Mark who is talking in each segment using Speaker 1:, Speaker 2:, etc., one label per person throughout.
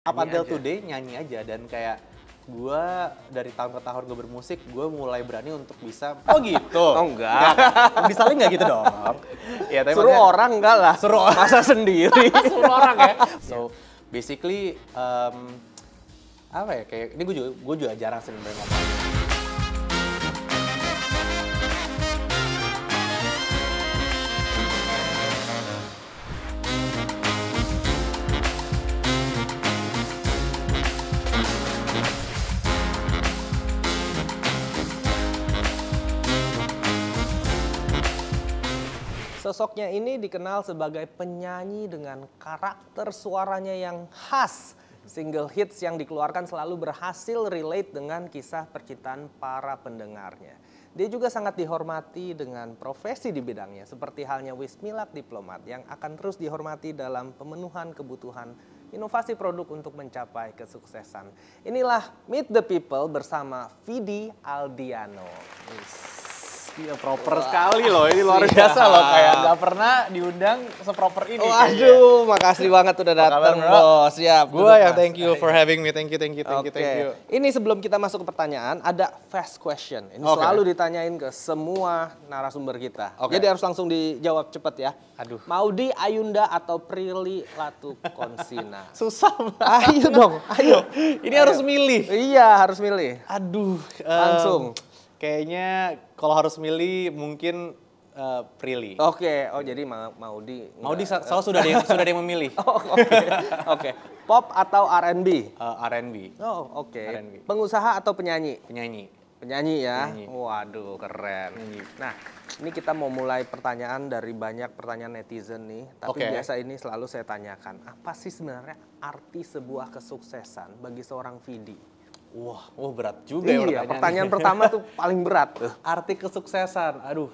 Speaker 1: Up
Speaker 2: Nyanyi
Speaker 1: until
Speaker 2: aja.
Speaker 1: today nyanyi aja dan kayak gue dari tahun ke tahun gue bermusik, gue mulai berani untuk bisa. Oh gitu?
Speaker 2: Oh enggak.
Speaker 1: Misalnya nggak gitu dong. Ya, tapi
Speaker 2: Suruh
Speaker 1: maksudnya-
Speaker 2: orang enggak lah.
Speaker 1: Suruh orang.
Speaker 2: Masa sendiri.
Speaker 1: Suruh orang ya. So basically apa ya, kayak ini gue juga jarang sebenarnya ngomong.
Speaker 2: Sosoknya ini dikenal sebagai penyanyi dengan karakter suaranya yang khas. Single hits yang dikeluarkan selalu berhasil relate dengan kisah percintaan para pendengarnya. Dia juga sangat dihormati dengan profesi di bidangnya, seperti halnya Wismilak Diplomat yang akan terus dihormati dalam pemenuhan kebutuhan inovasi produk untuk mencapai kesuksesan. Inilah Meet the People bersama Vidi Aldiano.
Speaker 1: Iya, proper sekali loh, ini luar biasa loh, kayak nggak pernah diundang seproper ini.
Speaker 2: Waduh, makasih banget udah datang, Bos. Siap.
Speaker 1: Gue yang thank you for having me, thank you.
Speaker 2: Oke. Ini sebelum kita masuk ke pertanyaan, ada fast question. Ini selalu ditanyain ke semua narasumber kita. Jadi harus langsung dijawab cepet ya.
Speaker 1: Aduh.
Speaker 2: Maudy Ayunda atau Prilly Latukonsina?
Speaker 1: Susah banget.
Speaker 2: Ayo dong, ayo.
Speaker 1: Ini harus milih.
Speaker 2: Iya, harus milih.
Speaker 1: Aduh.
Speaker 2: Langsung.
Speaker 1: Kayaknya kalau harus milih mungkin Prilly.
Speaker 2: Oke, oh jadi Maudy.
Speaker 1: Maudy sudah ada yang memilih.
Speaker 2: Oke. Pop atau R&B?
Speaker 1: R&B.
Speaker 2: Oh, oke.
Speaker 1: R&B.
Speaker 2: Pengusaha atau penyanyi?
Speaker 1: Penyanyi.
Speaker 2: Penyanyi ya?
Speaker 1: Penyanyi.
Speaker 2: Waduh, keren.
Speaker 1: Penyanyi.
Speaker 2: Nah, ini kita mau mulai pertanyaan dari banyak pertanyaan netizen nih. Tapi biasa ini selalu saya tanyakan, apa sih sebenarnya arti sebuah kesuksesan bagi seorang Vidi?
Speaker 1: Wah, berat juga ya
Speaker 2: Iya, pertanyaan pertama tuh paling berat.
Speaker 1: Arti kesuksesan, aduh.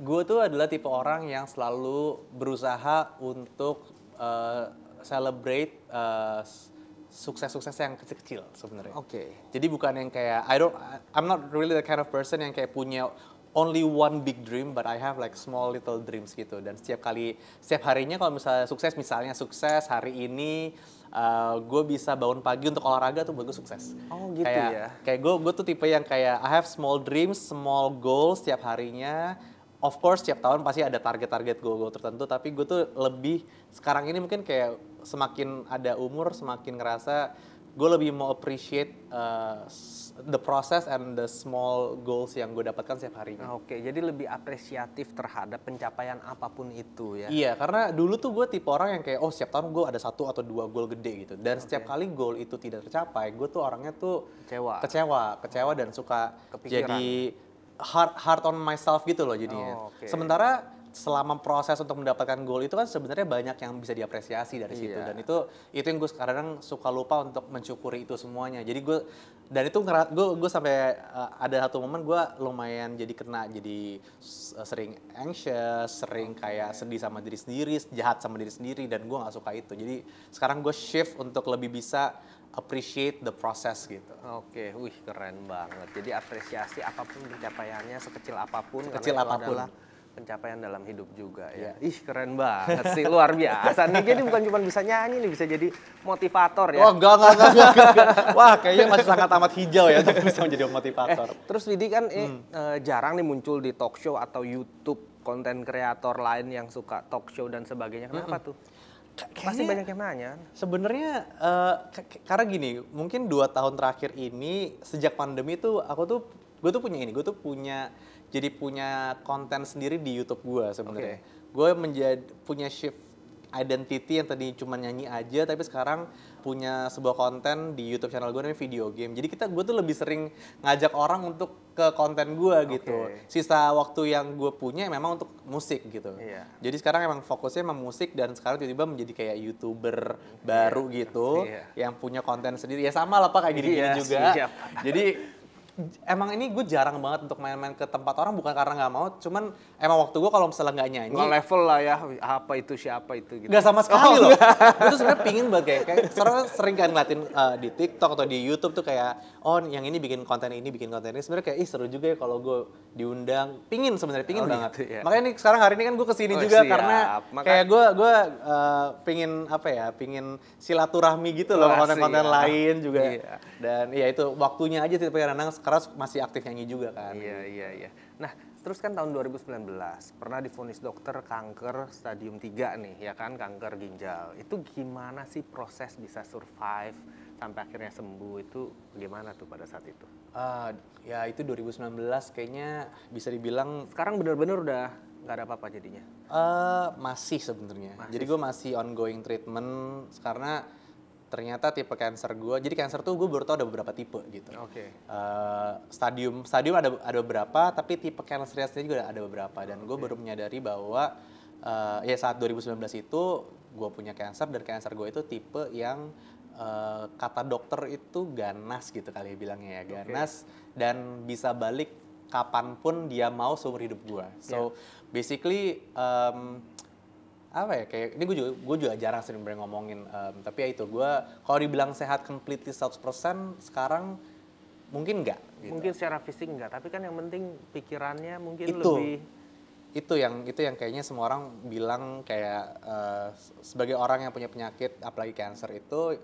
Speaker 1: Gue tuh adalah tipe orang yang selalu berusaha untuk celebrate sukses-sukses yang kecil-kecil sebenarnya.
Speaker 2: Oke.
Speaker 1: Jadi bukan yang kayak I'm not really the kind of person yang kayak punya only one big dream, but I have like small little dreams gitu. Dan setiap harinya kalau misalnya sukses hari ini gue bisa bangun pagi untuk olahraga tuh buat gue sukses.
Speaker 2: Oh gitu ya.
Speaker 1: Kayak gue tuh tipe yang kayak I have small dreams, small goals setiap harinya. Of course setiap tahun pasti ada target-target goal tertentu, tapi gue tuh lebih sekarang ini mungkin kayak semakin ada umur semakin ngerasa gue lebih mau appreciate the process and the small goals yang gue dapatkan setiap harinya.
Speaker 2: Oke, jadi lebih apresiatif terhadap pencapaian apapun itu ya.
Speaker 1: Iya, karena dulu tuh gue tipe orang yang kayak setiap tahun gue ada 1 atau 2 goal gede gitu. Dan setiap kali goal itu tidak tercapai, gue tuh orangnya tuh kecewa dan suka jadi hard on myself gitu loh jadinya. Sementara selama proses untuk mendapatkan goal itu kan sebenarnya banyak yang bisa diapresiasi dari situ, dan itu yang gue sekarang suka lupa untuk mensyukuri itu semuanya. Jadi gue sampai ada satu momen gue lumayan jadi sering anxious, sering kayak sedih sama diri sendiri, jahat sama diri sendiri, dan gue nggak suka itu. Jadi sekarang gue shift untuk lebih bisa appreciate the process gitu.
Speaker 2: Oke, wih keren banget. Jadi apresiasi apapun pencapaiannya, sekecil apapun. Adalah pencapaian dalam hidup juga ya. Ih keren banget sih, luar biasa. Nih jadi bukan cuma bisa nyanyi nih, bisa jadi motivator ya.
Speaker 1: Oh enggak. Wah kayaknya masih sangat amat hijau ya untuk bisa menjadi motivator.
Speaker 2: Terus Vidi kan jarang nih muncul di talk show atau YouTube konten kreator lain yang suka talk show dan sebagainya. Kenapa tuh? Pasti banyak yang nanya.
Speaker 1: Sebenarnya karena gini, mungkin 2 tahun terakhir ini sejak pandemi tuh gue tuh punya konten sendiri di YouTube gue sebenarnya. Gue punya shift identity yang tadi cuma nyanyi aja, tapi sekarang punya sebuah konten di YouTube channel gue namanya video game. Jadi gue tuh lebih sering ngajak orang untuk ke konten gue gitu. Sisa waktu yang gue punya memang untuk musik gitu. Jadi sekarang emang fokusnya emang musik, dan sekarang tiba-tiba menjadi kayak YouTuber baru gitu yang punya konten sendiri. Ya sama lah Pak kayak gini juga. Jadi emang ini gue jarang banget untuk main-main ke tempat orang, bukan karena nggak mau, cuman emang waktu gue kalau misalnya nggak nyanyi
Speaker 2: nggak level lah ya, apa itu siapa itu gitu.
Speaker 1: Nggak sama sekali loh. Gue tuh sebenarnya pingin banget kayak sekarang sering kan ngeliatin di TikTok atau di YouTube tuh kayak oh yang ini bikin konten ini sebenarnya kayak ih seru juga ya kalau gue diundang. Pingin banget.
Speaker 2: Gitu, ya.
Speaker 1: Makanya nih sekarang hari ini kan gue kesini juga
Speaker 2: siap.
Speaker 1: karena kayak gue pingin apa ya, pingin silaturahmi gitu loh konten-konten lain juga. Iya. Dan ya itu waktunya aja sih karena sekarang masih aktif nyanyi juga kan.
Speaker 2: Iya. Nah, terus kan tahun 2019 pernah divonis dokter kanker stadium 3 nih, ya kan, kanker ginjal. Itu gimana sih proses bisa survive sampai akhirnya sembuh itu gimana tuh pada saat itu?
Speaker 1: Ya itu 2019 kayaknya bisa dibilang
Speaker 2: sekarang bener-bener udah nggak ada apa-apa jadinya?
Speaker 1: Masih sebenarnya. Jadi gue masih ongoing treatment karena ternyata tipe cancer gue, jadi cancer tuh gue baru tau ada beberapa tipe gitu.
Speaker 2: Oke.
Speaker 1: Stadium ada beberapa, tapi tipe cancernya juga ada beberapa. Dan gue baru menyadari bahwa ya saat 2019 itu gue punya cancer, dan cancer gue itu tipe yang kata dokter itu ganas gitu kali ya bilangnya ya, ganas dan bisa balik kapanpun dia mau seumur hidup gue. So basically apa ya, kayak ini gue juga jarang sering ngomongin, tapi ya itu gue kalau dibilang sehat completely 100% sekarang mungkin enggak gitu.
Speaker 2: Mungkin secara fisik enggak, tapi kan yang penting pikirannya mungkin
Speaker 1: itu,
Speaker 2: lebih
Speaker 1: itu yang kayaknya semua orang bilang kayak sebagai orang yang punya penyakit apalagi cancer itu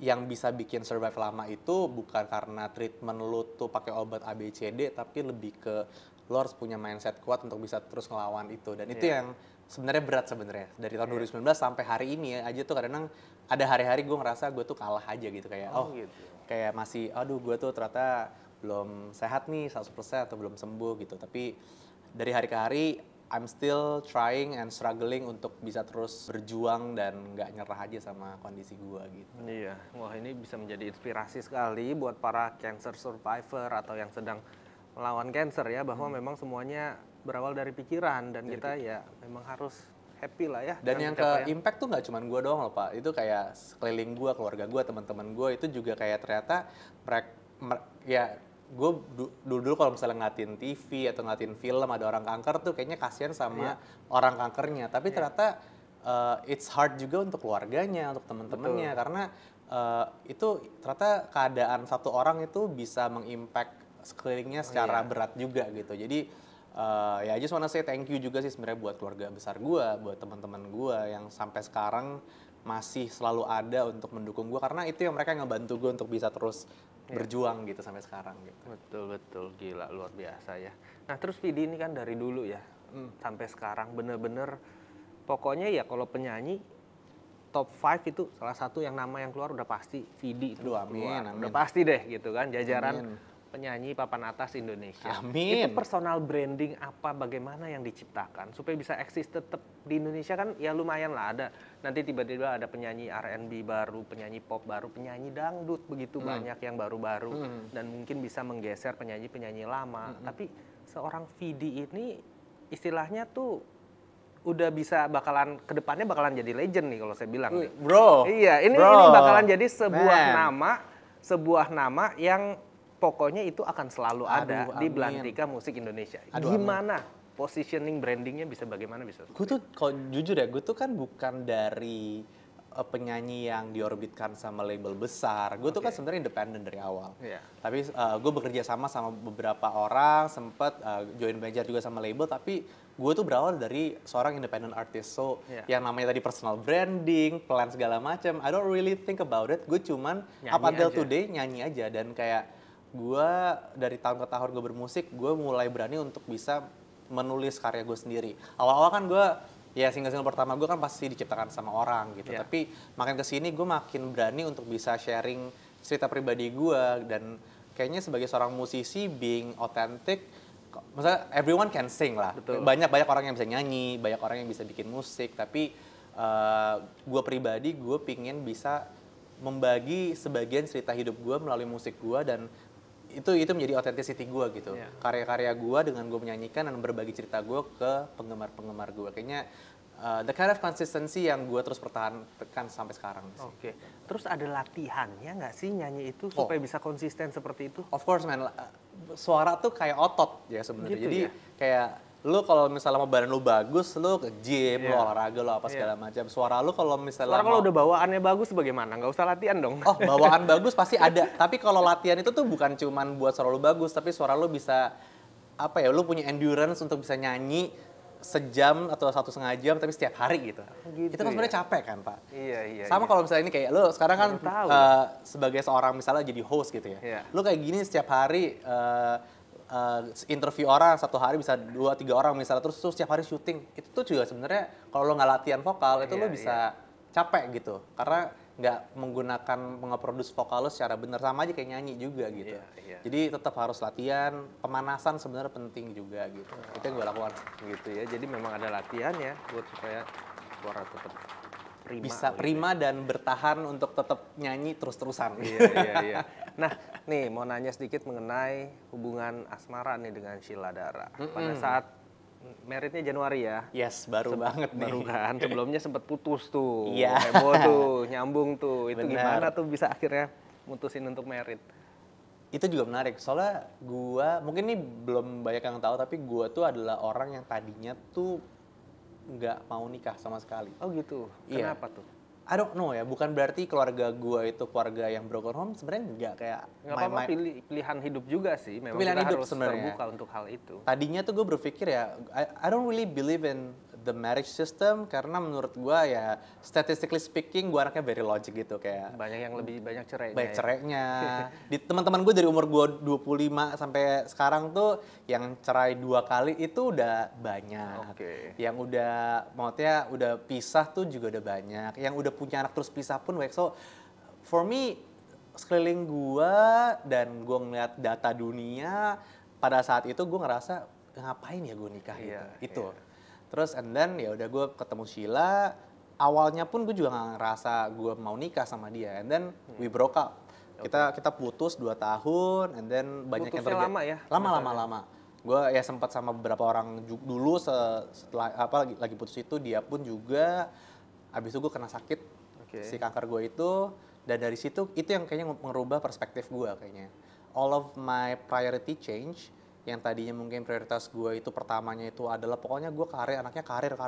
Speaker 1: yang bisa bikin survive lama itu bukan karena treatment lu tuh pakai obat A B C D, tapi lebih ke lu harus punya mindset kuat untuk bisa terus ngelawan itu. Dan itu yang sebenarnya berat sebenarnya dari tahun 2019 sampai hari ini aja tuh kadang ada hari-hari gue ngerasa gue tuh kalah aja gitu kayak gitu. Kayak masih aduh gue tuh ternyata belum sehat nih 100% atau belum sembuh gitu. Tapi dari hari ke hari I'm still trying and struggling untuk bisa terus berjuang dan nggak nyerah aja sama kondisi gue gitu.
Speaker 2: Iya, wah ini bisa menjadi inspirasi sekali buat para cancer survivor atau yang sedang melawan cancer ya, bahwa memang semuanya berawal dari pikiran dan kita ya memang harus happy lah ya.
Speaker 1: Dan yang ke impact tuh nggak cuma gue doang loh Pak, itu kayak sekeliling gue, keluarga gue, teman-teman gue itu juga kayak ternyata ya gue dulu kalau misalnya ngeliatin TV atau ngeliatin film ada orang kanker tuh kayaknya kasihan sama orang kankernya, tapi ternyata it's hard juga untuk keluarganya, untuk teman-temannya, karena itu ternyata keadaan satu orang itu bisa mengimpact sekelilingnya secara berat juga gitu. Jadi ya I just wanna say thank you juga sih sebenarnya buat keluarga besar gue, buat teman-teman gue yang sampai sekarang masih selalu ada untuk mendukung gue, karena itu yang mereka ngebantu gue untuk bisa terus berjuang gitu sampai sekarang gitu.
Speaker 2: Betul, gila, luar biasa ya. Nah terus Vidi ini kan dari dulu ya sampai sekarang bener-bener pokoknya ya kalau penyanyi top 5 itu salah satu yang nama yang keluar udah pasti Vidi itu keluar. Udah pasti deh gitu kan, jajaran penyanyi papan atas Indonesia.
Speaker 1: Amin.
Speaker 2: Itu personal branding apa, bagaimana yang diciptakan supaya bisa eksis tetap di Indonesia kan ya lumayan lah, ada nanti tiba-tiba ada penyanyi R&B baru, penyanyi pop baru, penyanyi dangdut begitu banyak yang baru-baru dan mungkin bisa menggeser penyanyi-penyanyi lama. Tapi seorang Vidi ini istilahnya tuh udah bisa bakalan kedepannya bakalan jadi legend nih kalau saya bilang nih.
Speaker 1: Bro.
Speaker 2: Iya, ini bakalan jadi sebuah nama yang pokoknya itu akan selalu ada di belantika musik Indonesia. Gimana positioning brandingnya bisa bagaimana bisa?
Speaker 1: Gue tuh kalau jujur ya, gue tuh kan bukan dari penyanyi yang diorbitkan sama label besar. Gue tuh kan sebenarnya independen dari awal. Tapi gue bekerja sama beberapa orang, sempat join venture juga sama label, tapi gue tuh berawal dari seorang independent artist. So yang namanya tadi personal branding, plan segala macam, I don't really think about it. Gue cuman up until today nyanyi aja, dan kayak gue dari tahun ke tahun gue bermusik, gue mulai berani untuk bisa menulis karya gue sendiri. Awal-awal kan gue, ya single-single pertama gue kan pasti diciptakan sama orang gitu. Tapi makin kesini gue makin berani untuk bisa sharing cerita pribadi gue, dan kayaknya sebagai seorang musisi being authentic, maksudnya everyone can sing lah. Banyak orang yang bisa nyanyi, banyak orang yang bisa bikin musik, tapi gue pribadi gue pingin bisa membagi sebagian cerita hidup gue melalui musik gue, dan itu menjadi authenticity gue gitu. Karya-karya gue dengan gue menyanyikan dan berbagi cerita gue ke penggemar-penggemar gue. Kayaknya the kind of consistency yang gue terus pertahankan sampai sekarang.
Speaker 2: Terus ada latihannya nggak sih nyanyi itu supaya bisa konsisten seperti itu?
Speaker 1: Of course man, suara tuh kayak otot ya sebenarnya.
Speaker 2: Gitu
Speaker 1: Jadi
Speaker 2: ya?
Speaker 1: kayak lu kalau misalnya mau badan lu bagus, lu ke gym, lu olahraga, lu apa segala macam. Suara lu kalau misalnya
Speaker 2: Suara kalau udah bawaannya bagus bagaimana? Nggak usah latihan dong.
Speaker 1: oh, bawaan bagus pasti ada. Tapi kalau latihan itu tuh bukan cuman buat suara lu bagus, tapi suara lu bisa apa ya? Lu punya endurance untuk bisa nyanyi sejam atau 1,5 jam tapi setiap hari gitu.
Speaker 2: Gitu
Speaker 1: Itu kan sebenarnya capek kan, Pak?
Speaker 2: Iya.
Speaker 1: Sama kalau misalnya ini kayak lu sekarang kan
Speaker 2: Baru tahu.
Speaker 1: sebagai seorang misalnya jadi host gitu ya.
Speaker 2: Iya.
Speaker 1: Lu kayak gini setiap hari interview orang satu hari bisa 2-3 orang misalnya terus setiap hari syuting. Itu tuh juga sebenarnya kalau lu nggak latihan vokal itu lu bisa capek gitu. Karena nggak menggunakan nge-produce vokal lu secara benar sama aja kayak nyanyi juga gitu.
Speaker 2: Iya.
Speaker 1: Jadi tetap harus latihan, pemanasan sebenarnya penting juga gitu. Itu yang gue lakukan.
Speaker 2: Gitu ya. Jadi memang ada latihan ya buat supaya suara tetap prima.
Speaker 1: Bisa prima dan bertahan untuk tetap nyanyi terus-terusan.
Speaker 2: Iya. Nah, nih mau nanya sedikit mengenai hubungan asmara nih dengan Sheila Dara. Pada saat meritnya Januari ya.
Speaker 1: Yes, baru banget nih.
Speaker 2: Baru kan. Sebelumnya sempat putus tuh.
Speaker 1: Iya.
Speaker 2: Heboh tuh, nyambung tuh. Itu
Speaker 1: Bener.
Speaker 2: gimana tuh bisa akhirnya mutusin untuk merit?
Speaker 1: Itu juga menarik, soalnya gua mungkin ini belum banyak yang tahu, tapi gua tuh adalah orang yang tadinya tuh nggak mau nikah sama sekali.
Speaker 2: Oh gitu.
Speaker 1: Iya.
Speaker 2: Kenapa tuh?
Speaker 1: I don't know ya, bukan berarti keluarga gua itu keluarga yang broken home, sebenarnya nggak kayak
Speaker 2: Nggak apa-apa, pilihan hidup juga sih. Memang
Speaker 1: Pilihan
Speaker 2: kita
Speaker 1: hidup
Speaker 2: harus
Speaker 1: sebenarnya.
Speaker 2: terbuka untuk hal itu.
Speaker 1: Tadinya tuh gue berpikir ya, I don't really believe in the marriage system karena menurut gue ya statistically speaking gue anaknya very logic gitu kayak
Speaker 2: Banyak yang lebih banyak cerainya.
Speaker 1: baik
Speaker 2: ya.
Speaker 1: cerainya. Di teman-teman gue dari umur gue 25 sampai sekarang tuh yang cerai 2 kali itu udah banyak.
Speaker 2: Oke.
Speaker 1: Yang udah maksudnya udah pisah tuh juga udah banyak. Yang udah punya anak terus pisah pun banyak. So for me sekeliling gue dan gue ngeliat data dunia pada saat itu gue ngerasa ngapain ya gue nikah gitu. Terus and then ya udah gue ketemu Sheila. Awalnya pun gue juga nggak ngerasa gue mau nikah sama dia. And then we broke up. Kita putus 2 tahun. And then banyak yang
Speaker 2: Putusnya lama ya?
Speaker 1: Lama. Gue ya sempat sama beberapa orang dulu setelah apa lagi putus itu dia pun juga. Abis itu gue kena sakit si kanker gue itu. Dan dari situ itu yang kayaknya merubah perspektif gue kayaknya. All of my priority change. Yang tadinya mungkin prioritas gue itu pertamanya itu adalah pokoknya gue anaknya karir.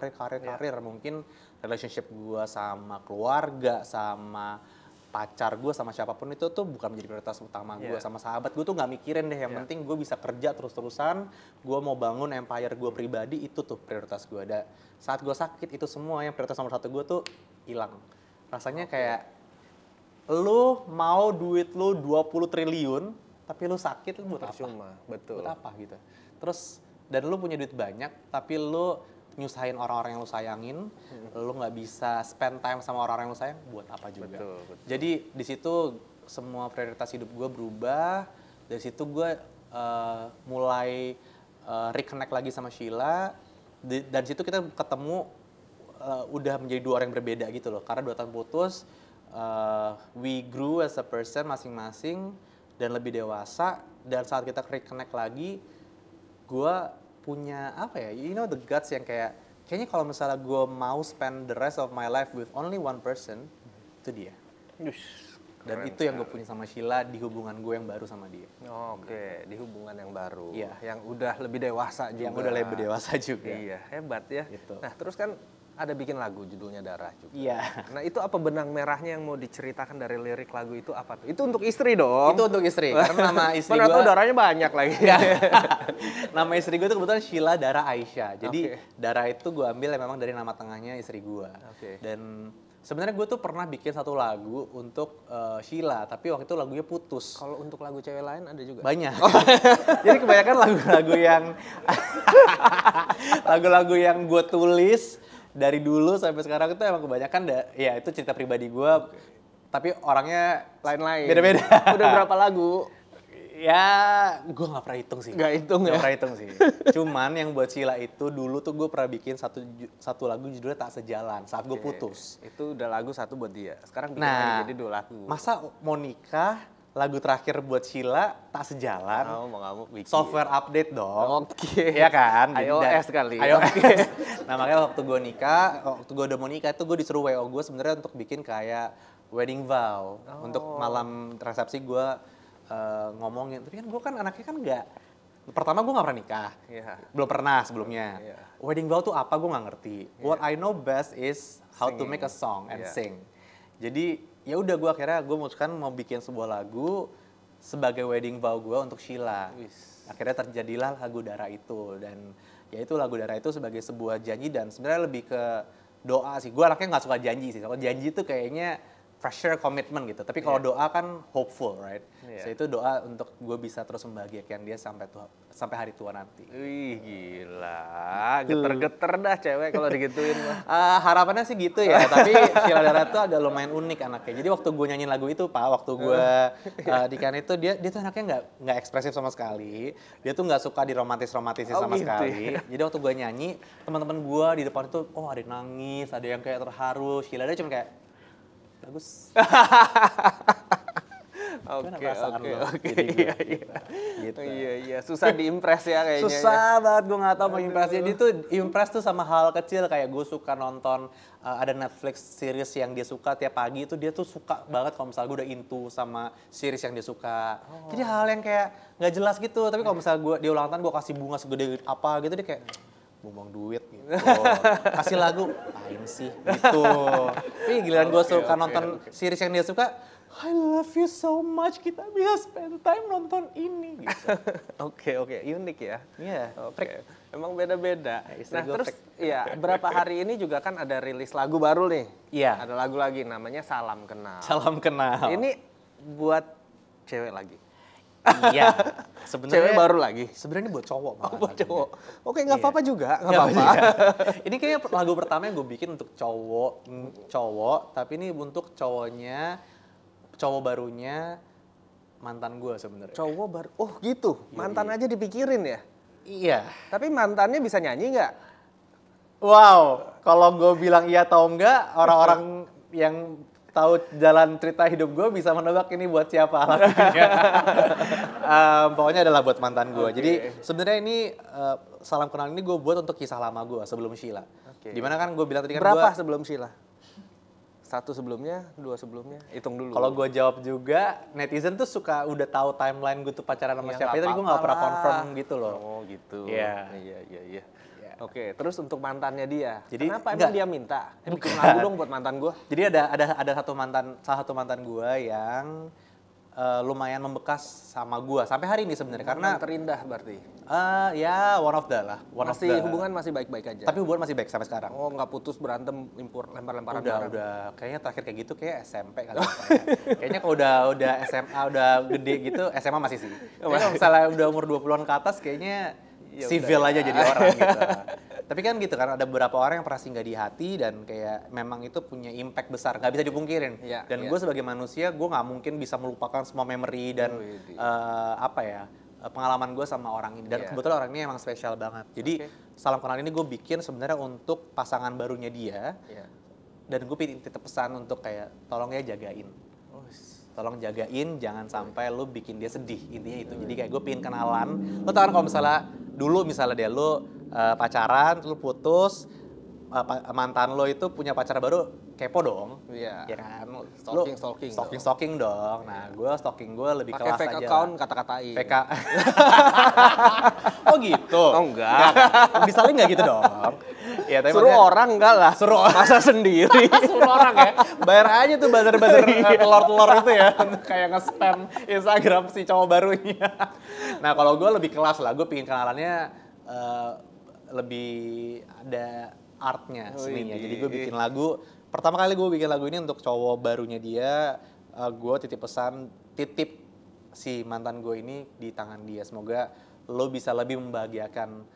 Speaker 1: Mungkin relationship gue sama keluarga, sama pacar gue, sama siapapun itu tuh bukan menjadi prioritas utama gue. Sama sahabat gue tuh nggak mikirin deh, yang penting gue bisa kerja terus-terusan, gue mau bangun empire gue pribadi, itu tuh prioritas gue. Dan saat gue sakit itu semua yang prioritas nomor 1 gue tuh hilang. Rasanya kayak lu mau duit lu 20 triliun, tapi lu sakit, lu buat
Speaker 2: Percuma,
Speaker 1: apa?
Speaker 2: betul.
Speaker 1: Buat apa gitu. Terus, dan lu punya duit banyak, tapi lu nyusahin orang-orang yang lu sayangin, lu nggak bisa spend time sama orang-orang yang lu sayang, buat apa juga.
Speaker 2: Betul.
Speaker 1: Jadi di situ semua prioritas hidup gue berubah, dari situ gue mulai reconnect lagi sama Sheila, dan situ kita ketemu udah menjadi 2 orang yang berbeda gitu loh, karena 2 tahun putus, we grew as a person masing-masing, dan lebih dewasa, dan saat kita reconnect lagi, gue punya apa ya, you know the guts yang kayaknya kalau misalnya gue mau spend the rest of my life with only one person, itu dia. Dan itu yang gue punya sama Sheila di hubungan gue yang baru sama dia.
Speaker 2: Oke, di hubungan yang baru.
Speaker 1: Iya.
Speaker 2: Yang udah lebih dewasa juga.
Speaker 1: Yang udah lebih dewasa juga.
Speaker 2: Iya, hebat ya.
Speaker 1: Gitu.
Speaker 2: Nah, terus kan ada bikin lagu judulnya Darah juga.
Speaker 1: Iya.
Speaker 2: Nah, itu apa benang merahnya yang mau diceritakan dari lirik lagu itu apa tuh? Itu untuk istri dong.
Speaker 1: Itu untuk istri, karena nama istri
Speaker 2: Mana
Speaker 1: gue...
Speaker 2: tahu darahnya banyak lagi.
Speaker 1: Nama istri gue itu kebetulan Sheila Dara Aisyah. Jadi
Speaker 2: Oke.
Speaker 1: Dara itu gue ambil memang dari nama tengahnya istri gue.
Speaker 2: Oke.
Speaker 1: Dan sebenarnya gue tuh pernah bikin satu lagu untuk Sheila, tapi waktu itu lagunya putus.
Speaker 2: Kalau untuk lagu cewek lain ada juga?
Speaker 1: Banyak. Jadi kebanyakan lagu-lagu yang lagu-lagu yang gue tulis dari dulu sampai sekarang itu emang kebanyakan ya itu cerita pribadi gue. Tapi orangnya
Speaker 2: Lain-lain.
Speaker 1: beda-beda.
Speaker 2: Udah berapa lagu?
Speaker 1: Ya, gue nggak pernah hitung sih.
Speaker 2: Nggak hitung ya?
Speaker 1: Nggak pernah hitung sih. Cuman yang buat Sheila itu dulu tuh gue pernah bikin satu lagu judulnya Tak Sejalan saat gue putus.
Speaker 2: Itu udah lagu 1 buat dia. Sekarang bikin
Speaker 1: Nah,
Speaker 2: lagi jadi 2 lagu.
Speaker 1: Masa mau nikah, lagu terakhir buat Sheila Tak Sejalan.
Speaker 2: Mau nggak mau bikin.
Speaker 1: Software update dong.
Speaker 2: Oke.
Speaker 1: Iya kan? Jadi
Speaker 2: iOS kali.
Speaker 1: iOS. Nah makanya waktu gue udah mau nikah itu gue disuruh WO gue sebenarnya untuk bikin kayak wedding vow. Untuk malam resepsi gue ngomongin. Tapi kan gue kan anaknya kan nggak, pertama gue nggak pernah nikah, belum pernah sebelumnya. Wedding vow tuh apa gue nggak ngerti. What I know best is how to make a song and sing. Jadi ya udah gue akhirnya gue memutuskan mau bikin sebuah lagu sebagai wedding vow gue untuk Sheila. Akhirnya terjadilah lagu Dara itu, dan ya itu lagu Dara itu sebagai sebuah janji dan sebenarnya lebih ke doa sih. Gue anaknya nggak suka janji sih. Kalau janji itu kayaknya pressure commitment gitu. Tapi kalau doa kan hopeful, right? So itu doa untuk gue bisa terus membahagiakan dia sampai hari tua nanti.
Speaker 2: Wih gila, geter-geter dah cewek kalau digituin mah.
Speaker 1: Harapannya sih gitu ya, tapi Sheila Dara tuh agak lumayan unik anaknya. Jadi waktu gue nyanyiin lagu itu Pak, waktu gue di kan itu dia tuh anaknya nggak ekspresif sama sekali. Dia tuh nggak suka diromantis-romantisin sama sekali. Jadi waktu gue nyanyi, teman-teman gue di depan itu, ada yang nangis, ada yang kayak terharu. Sheila Dara cuma kayak bagus.
Speaker 2: Oke. Iya. Susah diimpress ya kayaknya.
Speaker 1: Susah banget, gue nggak tahu mau impress. Dia tuh impress tuh sama hal kecil, kayak gue suka nonton ada Netflix series yang dia suka tiap pagi itu, dia tuh suka banget kalau misalnya gue udah into sama series yang dia suka. Jadi hal yang kayak nggak jelas gitu, tapi kalau misalnya gue di ulang tahun gue kasih bunga segede apa gitu, dia kayak buang duit gitu. Kasih lagu, apain sih gitu. Tapi giliran gue suka nonton series yang dia suka, I love you so much, kita bisa spend time nonton ini gitu.
Speaker 2: Oke, unik ya.
Speaker 1: Iya.
Speaker 2: Oke. Emang beda-beda. Nah terus berapa hari ini juga kan ada rilis lagu baru nih.
Speaker 1: Iya.
Speaker 2: Ada lagu lagi namanya Salam Kenal.
Speaker 1: Salam Kenal.
Speaker 2: Ini buat cewek lagi.
Speaker 1: Iya. Sebenarnya
Speaker 2: cewek baru lagi.
Speaker 1: Sebenarnya buat cowok.
Speaker 2: Buat cowok. Oke, nggak apa-apa juga, nggak apa-apa.
Speaker 1: Ini kayaknya lagu pertama yang gue bikin untuk cowok, tapi ini untuk cowok barunya mantan gue sebenarnya.
Speaker 2: Cowok baru. Oh gitu. Mantan aja dipikirin ya?
Speaker 1: Iya.
Speaker 2: Tapi mantannya bisa nyanyi nggak?
Speaker 1: Wow, kalau gue bilang iya atau enggak, orang-orang yang tahu jalan cerita hidup gue bisa menebak ini buat siapa lagunya. Pokoknya adalah buat mantan gue. Jadi sebenarnya ini Salam Kenal ini gue buat untuk kisah lama gue sebelum Sheila. Dimana kan gue bilang tadi kan
Speaker 2: berapa sebelum Sheila? 1 sebelumnya, 2 sebelumnya, hitung dulu.
Speaker 1: Kalau gue jawab juga, netizen tuh suka udah tahu timeline gue tuh pacaran sama siapa, tapi gue gak pernah confirm gitu loh.
Speaker 2: Oh gitu.
Speaker 1: Iya.
Speaker 2: Oke, terus untuk mantannya dia,
Speaker 1: jadi
Speaker 2: kenapa emang dia minta? Bikin lagu dong buat mantan gue.
Speaker 1: Jadi ada salah satu mantan gue yang lumayan membekas sama gue sampai hari ini sebenarnya, karena
Speaker 2: terindah berarti.
Speaker 1: Ya one of the lah.
Speaker 2: Hubungan masih baik-baik aja.
Speaker 1: Tapi hubungan masih baik sampai sekarang.
Speaker 2: Oh, nggak putus berantem, lempar-lemparan.
Speaker 1: Udah. Kayaknya terakhir kayak gitu kayak SMP kali. Kayaknya kalau udah SMA udah gede gitu, SMA masih sih. Tapi kalau misalnya udah umur 20-an ke atas kayaknya civil aja jadi orang gitu. Tapi kan gitu kan, ada beberapa orang yang pernah singgah di hati dan kayak memang itu punya impact besar, nggak bisa dipungkirin. Dan gue sebagai manusia, gue nggak mungkin bisa melupakan semua memori dan pengalaman gue sama orang ini. Dan kebetulan orang ini emang spesial banget. Jadi Salam Kenal ini gue bikin sebenarnya untuk pasangan barunya dia. Dan gue titip pesan untuk kayak tolong ya jagain. Tolong jagain, jangan sampai lu bikin dia sedih, intinya itu. Jadi kayak gue pengen kenalan, lo tau kan kalau misalnya dulu misalnya lu pacaran, lu putus, mantan lo itu punya pacar baru, kepo dong.
Speaker 2: Iya.
Speaker 1: Ya kan?
Speaker 2: Stalking
Speaker 1: dong. Nah, gue stalking gue lebih kelas aja.
Speaker 2: Pakai fake account kata-katain.
Speaker 1: Oh gitu?
Speaker 2: Oh enggak.
Speaker 1: Disalin nggak gitu dong?
Speaker 2: Ya, tapi suruh orang enggak lah. Masa sendiri.
Speaker 1: Suruh orang ya. Bayar aja tuh buzzer-buzzer telur-telur itu ya. Kayak nge-spam Instagram si cowok barunya. Nah kalau gue lebih kelas lah. Gue pengen kenalannya lebih ada artnya, seninya. Jadi gue bikin lagu. Pertama kali gue bikin lagu ini untuk cowok barunya dia. Gue titip si mantan gue ini di tangan dia. Semoga lo bisa lebih membahagiakan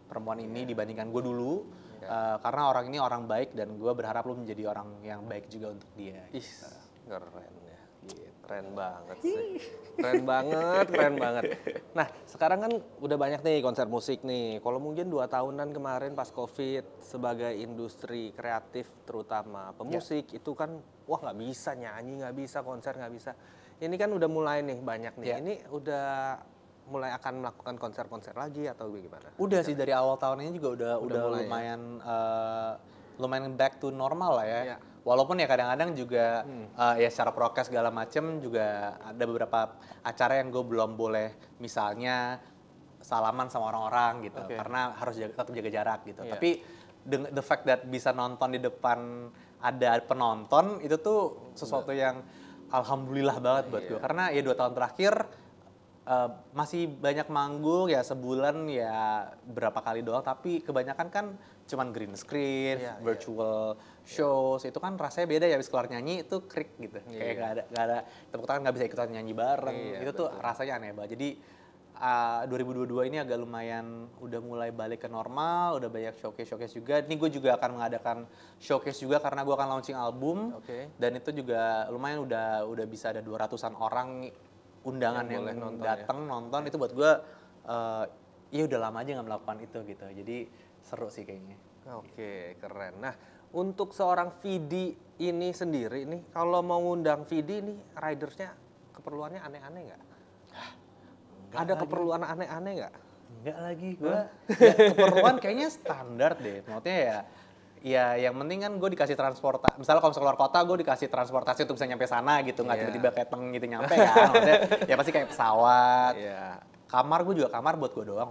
Speaker 1: perempuan ini dibandingkan gue dulu. Karena orang ini orang baik dan gue berharap lo menjadi orang yang baik juga untuk dia.
Speaker 2: Keren ya. Keren banget sih. Keren banget. Nah, sekarang kan udah banyak nih konser musik nih. Kalau mungkin 2 tahunan kemarin pas COVID sebagai industri kreatif terutama pemusik itu kan nggak bisa nyanyi, nggak bisa konser, nggak bisa. Ini kan udah mulai nih banyak nih. Ini udah mulai akan melakukan konser-konser lagi atau bagaimana?
Speaker 1: Udah sih dari awal tahun ini juga udah lumayan lumayan back to normal lah ya. Walaupun ya kadang-kadang juga ya secara prokes segala macem juga ada beberapa acara yang gue belum boleh misalnya salaman sama orang-orang gitu karena harus tetap jaga jarak gitu. Tapi the fact that bisa nonton di depan ada penonton itu tuh sesuatu yang alhamdulillah banget buat gue karena ya 2 tahun terakhir masih banyak manggung ya sebulan ya berapa kali doang tapi kebanyakan kan cuman green screen, virtual shows itu kan rasanya beda ya habis keluar nyanyi itu krik gitu kayak gak ada tepuk tangan nggak bisa ikutan nyanyi bareng itu tuh rasanya aneh banget jadi 2022 ini agak lumayan udah mulai balik ke normal udah banyak showcase juga ini gue juga akan mengadakan showcase juga karena gue akan launching album dan itu juga lumayan udah bisa ada 200-an orang undangan yang datang nonton itu buat gue ya udah lama aja nggak melakukan itu gitu jadi seru sih kayaknya.
Speaker 2: Oke, keren. Nah untuk seorang Vidi ini sendiri nih kalau mau ngundang Vidi nih ridersnya keperluannya aneh-aneh nggak? Ada keperluan aneh-aneh nggak?
Speaker 1: Enggak lagi gue keperluan kayaknya standar deh maksudnya ya yang penting kan gue dikasih transportasi misalnya kalau keluar kota gue dikasih transportasi untuk bisa nyampe sana gitu nggak tiba-tiba kayak gitu nyampe kan maksudnya ya pasti kayak pesawat kamar gue juga kamar buat gue doang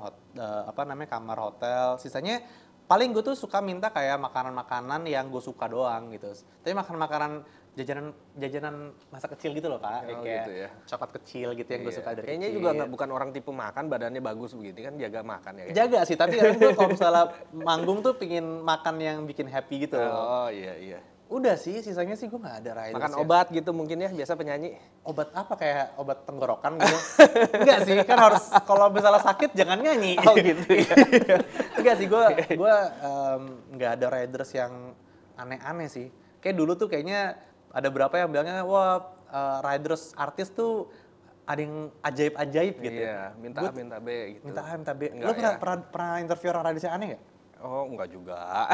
Speaker 1: kamar hotel sisanya paling gue tuh suka minta kayak makanan-makanan yang gue suka doang gitu tapi makanan-makanan jajanan masa kecil gitu loh Kak kayak
Speaker 2: gitu ya.
Speaker 1: coklat kecil gitu yang gue suka dari
Speaker 2: kayaknya
Speaker 1: kecil.
Speaker 2: juga bukan orang tipe makan badannya bagus begitu kan jaga makan ya
Speaker 1: jaga sih tapi kadang gue kalau misalnya manggung tuh pingin makan yang bikin happy gitu
Speaker 2: iya
Speaker 1: udah sih sisanya sih gue nggak ada riders
Speaker 2: makan obat gitu mungkin ya biasa penyanyi
Speaker 1: obat apa kayak obat tenggorokan gitu enggak sih kan harus kalau misalnya sakit jangan nyanyi
Speaker 2: gitu ya.
Speaker 1: enggak sih gue nggak ada riders yang aneh-aneh sih kayak dulu tuh kayaknya ada berapa yang bilangnya wah riders artis tuh ada yang ajaib-ajaib gitu.
Speaker 2: Iya, minta A minta B gitu.
Speaker 1: Minta A minta B. Lo pernah interview orang riders yang aneh nggak?
Speaker 2: Oh enggak juga.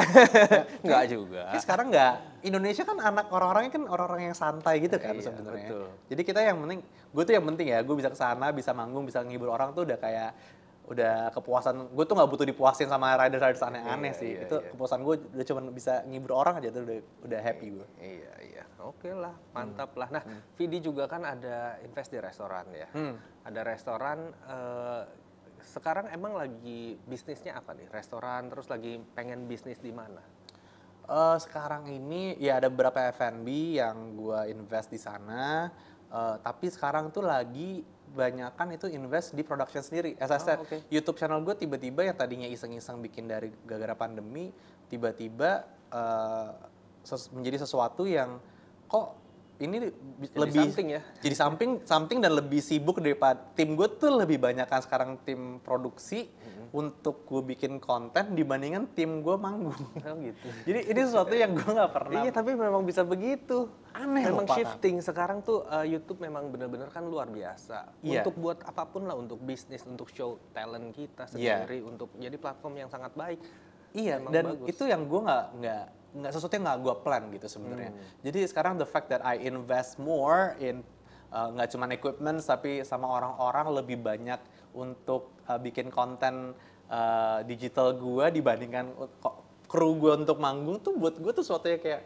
Speaker 2: Enggak juga.
Speaker 1: Tapi sekarang enggak. Indonesia kan anak orang-orangnya kan orang-orang yang santai gitu kan sebenarnya.
Speaker 2: Betul.
Speaker 1: Jadi kita yang penting, gue tuh yang penting ya, gue bisa kesana, bisa manggung, bisa ngibur orang tuh udah kayak udah kepuasan. Gue tuh nggak butuh dipuasin sama riders aneh-aneh sih. Itu kepuasan gue udah cuma bisa ngibur orang aja tuh udah happy gue.
Speaker 2: Iya. Oke lah, mantap lah. Nah, Vidi juga kan ada invest di restoran ya. Ada restoran. Sekarang emang lagi bisnisnya apa nih? Restoran terus lagi pengen bisnis di mana?
Speaker 1: Sekarang ini ya ada beberapa F&B yang gue invest di sana. Tapi sekarang tuh lagi banyakan itu invest di production sendiri. As I said, YouTube channel gue tiba-tiba yang tadinya iseng-iseng bikin dari gara-gara pandemi, tiba-tiba menjadi sesuatu yang kok ini lebih jadi something dan lebih sibuk daripada tim gue tuh lebih banyak kan sekarang tim produksi untuk gue bikin konten dibandingkan tim gue manggung.
Speaker 2: Gitu.
Speaker 1: Jadi ini sesuatu yang gue nggak pernah.
Speaker 2: Iya tapi memang bisa begitu.
Speaker 1: Aneh
Speaker 2: memang shifting sekarang tuh YouTube memang benar-benar kan luar biasa. Untuk buat apapun lah untuk bisnis, untuk show talent kita sendiri, untuk jadi platform yang sangat baik.
Speaker 1: Iya dan bagus. Itu yang gue nggak sesuatu yang nggak gue plan gitu sebenarnya. Jadi sekarang the fact that I invest more in nggak cuma equipment tapi sama orang-orang lebih banyak untuk bikin konten digital gue dibandingkan kru gue untuk manggung tuh buat gue tuh sesuatu yang kayak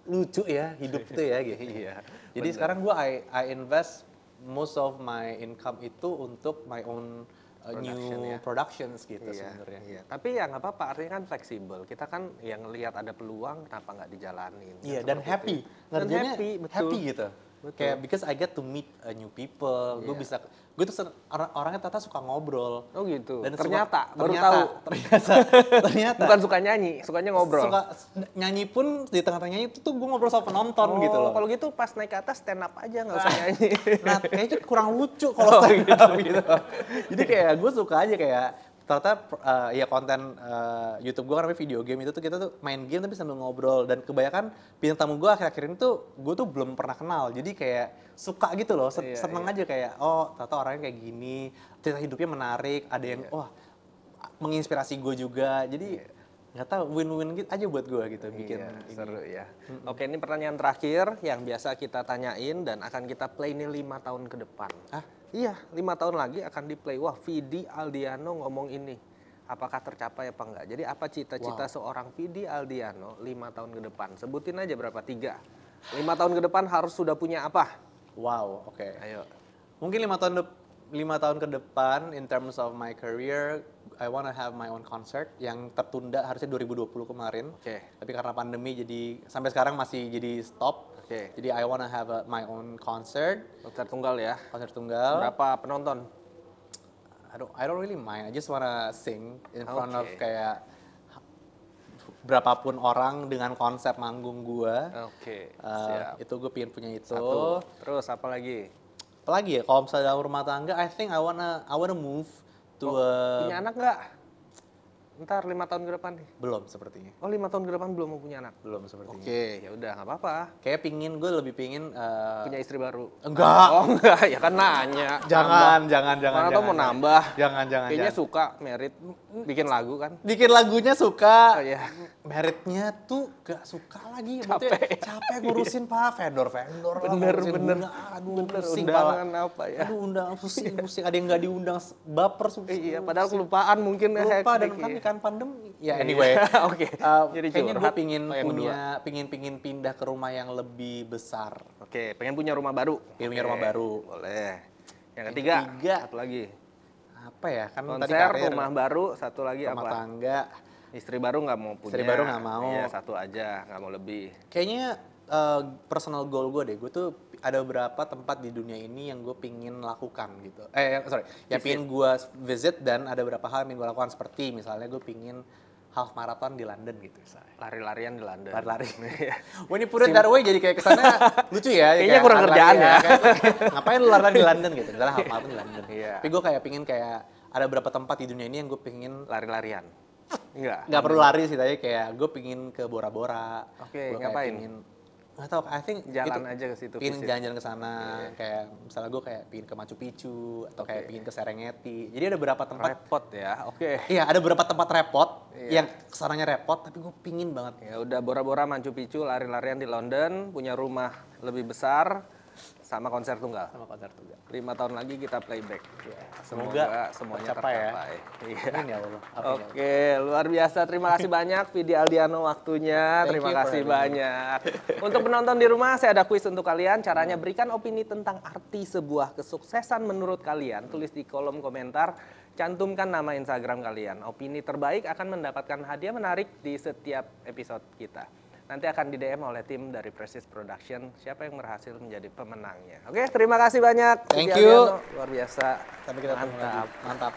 Speaker 1: lucu ya hidup itu ya gitu. Jadi sekarang gue I invest most of my income itu untuk my own new productions gitu sebenarnya.
Speaker 2: Iya. Tapi ya nggak apa-apa, artinya kan fleksibel. Kita kan yang lihat ada peluang, kenapa nggak dijalanin?
Speaker 1: Iya dan happy, ngerjainnya happy gitu. Betul. Kayak because I get to meet new people, gue tuh orangnya ternyata suka ngobrol.
Speaker 2: Oh gitu.
Speaker 1: Dan
Speaker 2: ternyata baru tahu.
Speaker 1: Ternyata.
Speaker 2: Bukan suka nyanyi, sukanya ngobrol.
Speaker 1: Suka nyanyi pun di tengah-tengah nyanyi itu tuh gue ngobrol sama penonton gitu loh.
Speaker 2: Kalau gitu pas naik ke atas stand up aja nggak usah nyanyi.
Speaker 1: Nah kayaknya kurang lucu kalau stand up gitu. Jadi kayak gue suka aja kayak ternyata ya konten YouTube gue kan namanya video game itu tuh kita tuh main game tapi sambil ngobrol dan kebanyakan bintang tamu gue akhir-akhir ini tuh gue tuh belum pernah kenal jadi kayak suka gitu loh seneng aja kayak oh ternyata orangnya kayak gini cerita hidupnya menarik ada yang menginspirasi gue juga jadi nggak tahu win-win gitu aja buat gue gitu bikin ini.
Speaker 2: Seru ya. Oke ini pertanyaan terakhir yang biasa kita tanyain dan akan kita play ini 5 tahun ke depan. Iya 5 tahun lagi akan di play. Wah Vidi Aldiano ngomong ini. apakah tercapai apa enggak. Jadi apa cita-cita seorang Vidi Aldiano 5 tahun ke depan? Sebutin aja berapa? 3. 5 tahun ke depan harus sudah punya apa?
Speaker 1: Wow, oke.
Speaker 2: Ayo.
Speaker 1: Mungkin 5 tahun ke depan in terms of my career, I wanna have my own concert yang tertunda harusnya 2020 kemarin. Tapi karena pandemi jadi sampai sekarang masih jadi stop. Jadi I wanna have my own concert.
Speaker 2: Konser tunggal ya?
Speaker 1: Konser tunggal.
Speaker 2: Berapa penonton?
Speaker 1: I don't really mind. I just wanna sing in front of kayak berapapun orang dengan konsep manggung gua.
Speaker 2: Siap.
Speaker 1: Itu gue pengen punya itu.
Speaker 2: Satu. Terus apa lagi?
Speaker 1: Apalagi ya, kalau misalnya dalam rumah tangga, I think I wanna move to
Speaker 2: punya anak nggak? Ntar 5 tahun ke depan nih.
Speaker 1: Belum sepertinya.
Speaker 2: Oh 5 tahun ke depan belum mau punya anak?
Speaker 1: Belum sepertinya.
Speaker 2: Ya udah nggak apa-apa.
Speaker 1: Kayak gue lebih pingin
Speaker 2: punya istri baru.
Speaker 1: Enggak.
Speaker 2: Oh enggak, ya kan nanya.
Speaker 1: Jangan.
Speaker 2: Mana tau mau nambah.
Speaker 1: Jangan.
Speaker 2: Kayaknya suka merit bikin lagu kan?
Speaker 1: Bikin lagunya suka.
Speaker 2: Oh iya.
Speaker 1: Meritnya tuh gak suka lagi.
Speaker 2: Capek
Speaker 1: ngurusin Pak, vendor.
Speaker 2: Bener.
Speaker 1: Aduh, pusing
Speaker 2: undangan apa ya?
Speaker 1: Aduh, undangan pusing. Ada yang gak diundang, baper.
Speaker 2: Iya, padahal kelupaan mungkin.
Speaker 1: Lupa dan kan pandemi. Ya anyway. Kayaknya gue pingin pindah ke rumah yang lebih besar.
Speaker 2: Pengen punya rumah baru.
Speaker 1: Punya rumah baru.
Speaker 2: Boleh. Yang ketiga, satu lagi.
Speaker 1: Apa ya? Kan
Speaker 2: konser,
Speaker 1: tadi karir,
Speaker 2: rumah baru, satu lagi
Speaker 1: rumah
Speaker 2: apa?
Speaker 1: Tangga.
Speaker 2: Istri baru nggak mau punya.
Speaker 1: Istri baru nggak mau.
Speaker 2: Iya, satu aja, nggak mau lebih.
Speaker 1: Kayaknya personal goal gue deh. Gue tuh ada beberapa tempat di dunia ini yang gue pingin lakukan gitu. Pingin gue visit dan ada beberapa hal yang gue lakukan seperti misalnya gue pingin half marathon di London gitu misalnya.
Speaker 2: Lari-larian di London.
Speaker 1: Lari. When you put it that way jadi kayak kesannya lucu ya.
Speaker 2: Kayaknya kurang kerjaan ya.
Speaker 1: Ngapain lu lari di London gitu. Misalnya half marathon di London.
Speaker 2: Iya.
Speaker 1: Tapi gue kayak pingin kayak ada beberapa tempat di dunia ini yang gue pingin
Speaker 2: lari-larian.
Speaker 1: Nggak perlu lari sih, tapi kayak gue pingin ke Bora Bora.
Speaker 2: Ngapain?
Speaker 1: Nggak tahu, I think
Speaker 2: jalan aja ke situ.
Speaker 1: Pingin jalan-jalan ke sana, kayak misalnya gue kayak pingin ke Machu Picchu atau kayak pingin ke Serengeti. Jadi ada beberapa tempat
Speaker 2: repot ya.
Speaker 1: Iya, ada beberapa tempat repot yang kesananya repot, tapi gue pingin banget.
Speaker 2: Ya udah Bora-Bora, Machu Picchu, lari-larian di London, punya rumah lebih besar, sama konser tunggal. 5 tahun lagi kita playback.
Speaker 1: Ya, semoga
Speaker 2: semuanya
Speaker 1: tercapai.
Speaker 2: Iya.
Speaker 1: Amin ya Allah.
Speaker 2: Oke, luar biasa. Terima kasih banyak Vidi Aldiano waktunya. Terima kasih banyak. Untuk penonton di rumah, saya ada kuis untuk kalian. Caranya berikan opini tentang arti sebuah kesuksesan menurut kalian. Tulis di kolom komentar. Cantumkan nama Instagram kalian. Opini terbaik akan mendapatkan hadiah menarik di setiap episode kita. Nanti akan di-DM oleh tim dari Prestige Production siapa yang berhasil menjadi pemenangnya. Oke, terima kasih banyak.
Speaker 1: Thank you.
Speaker 2: Luar biasa.
Speaker 1: Sampai kita ketemu lagi. Mantap.